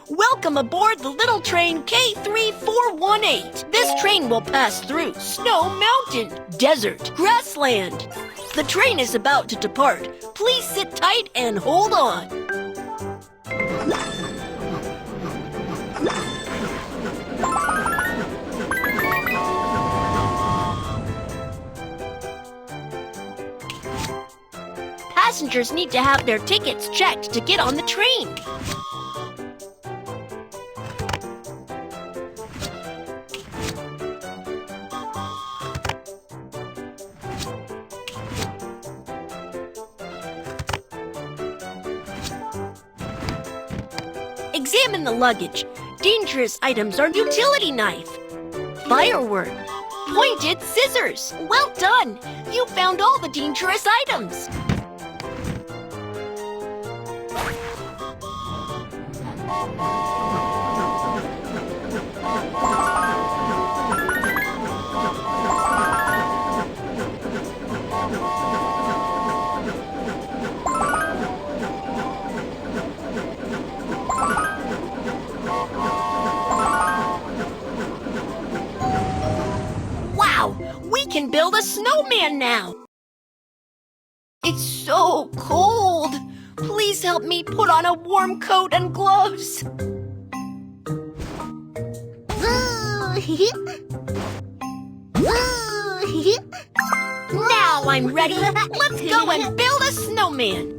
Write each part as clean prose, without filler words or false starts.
Welcome aboard the little train K3418. This train will pass through Snow Mountain, desert, grassland. The train is about to depart. Please sit tight and hold on. Passengers need to have their tickets checked to get on the train. Examine the luggage. Dangerous items are utility knife, firework, pointed scissors. Well done! You found all the dangerous items. Wow! We can build a snowman now! It's so cold! Please help me put on a warm coat and gloves. Now I'm ready. Let's go and build a snowman.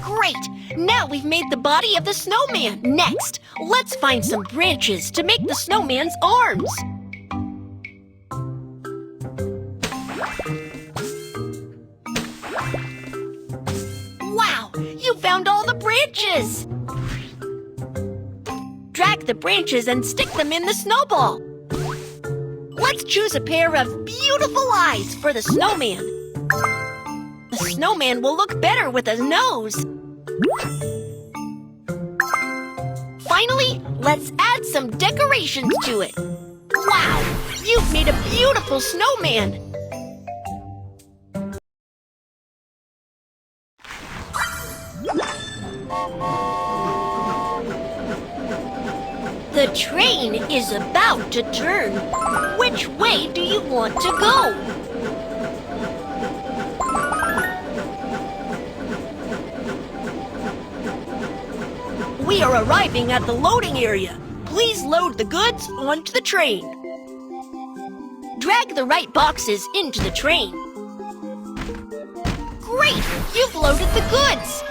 Great! Now we've made the body of the snowman. Next, let's find some branches to make the snowman's arms. Wow! You found all the branches! Drag the branches and stick them in the snowball. Let's choose a pair of beautiful eyes for the snowman. The snowman will look better with a nose. Finally, let's add some decorations to it. Wow! You've made a beautiful snowman! The train is about to turn. Which way do you want to go? We are arriving at the loading area. Please load the goods onto the train. Drag the right boxes into the train. Great! You've loaded the goods!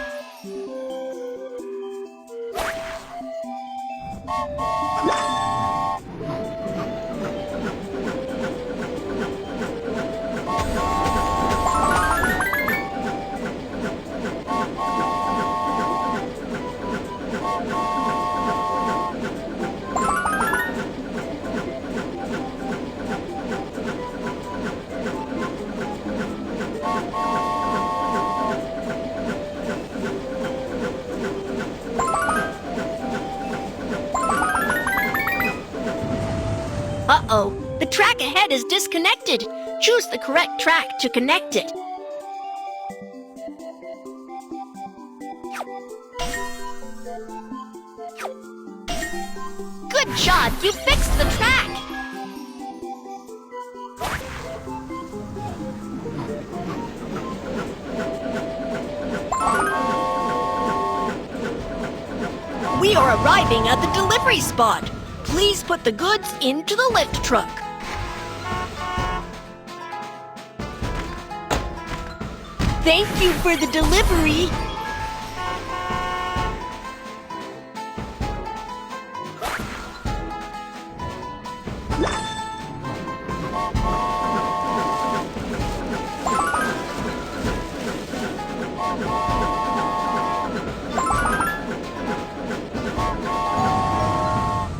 Uh-oh, the track ahead is disconnected. Choose the correct track to connect it. Good job, you fixed the track. We are arriving at the delivery spot. Please put the goods into the lift truck. Thank you for the delivery.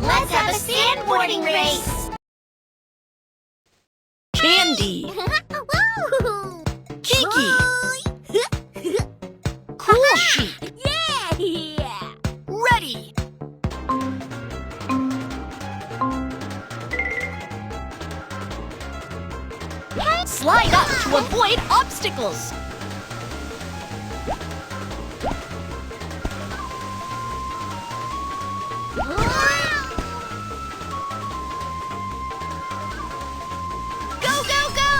Let's have a sandboarding race! Wendy. Kiki. Cool Sheep. Yeah! Ready. Slide up to avoid obstacles. Go, go, go!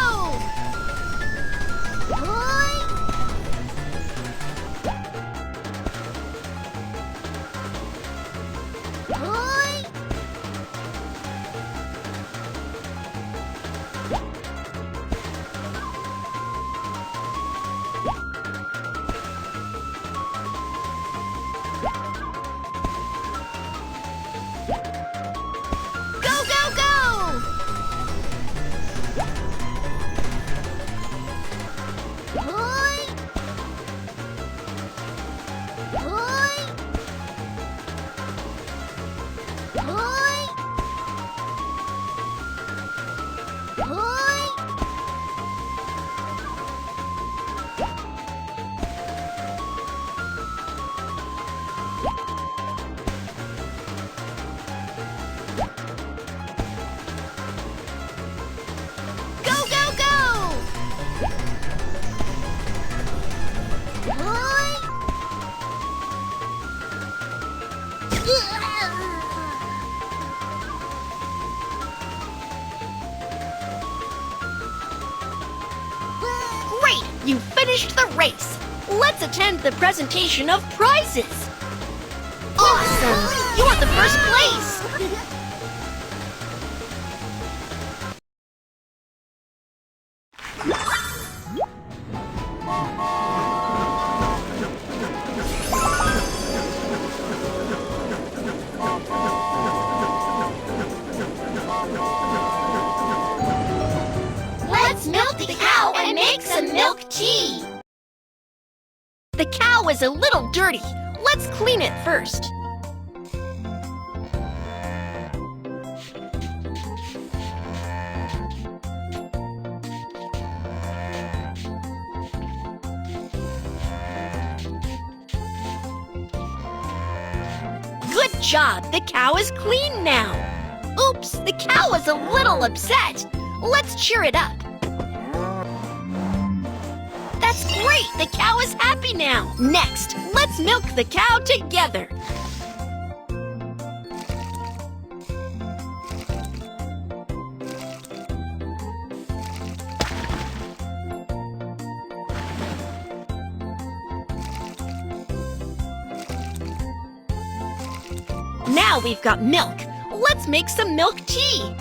Go, go, go! Go, go, go! Great! You finished the race! Let's attend the presentation of prizes! Awesome! You are the first place! Let's milk the cow and make some milk tea! The cow is a little dirty. Let's clean it first. Good job! The cow is clean now. Oops, the cow is a little upset. Let's cheer it up. That's great! The cow is happy now. Next, let's milk the cow together. Now we've got milk. Let's make some milk tea.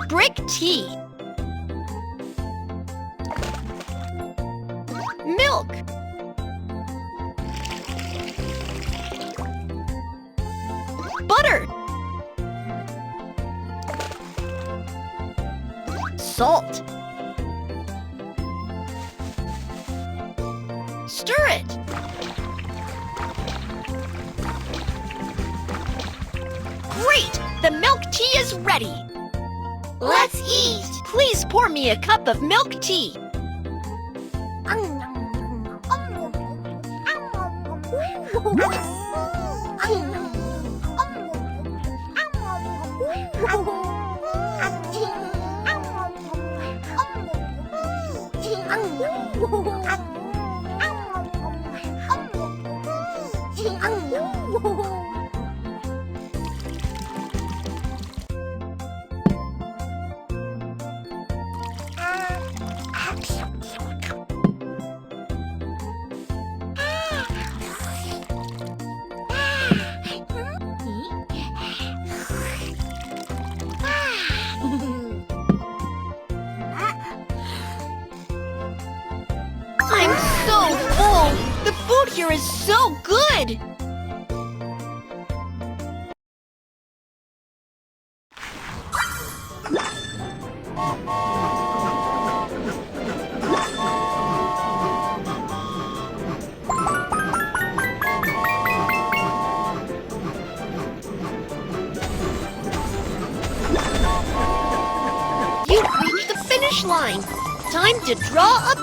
Brick tea. Milk. Butter. Salt. Stir it. Great! The milk tea is ready. Let's eat. Please pour me a cup of milk tea. I'm so full! The food here is so good! You've reached the finish line. Time to draw a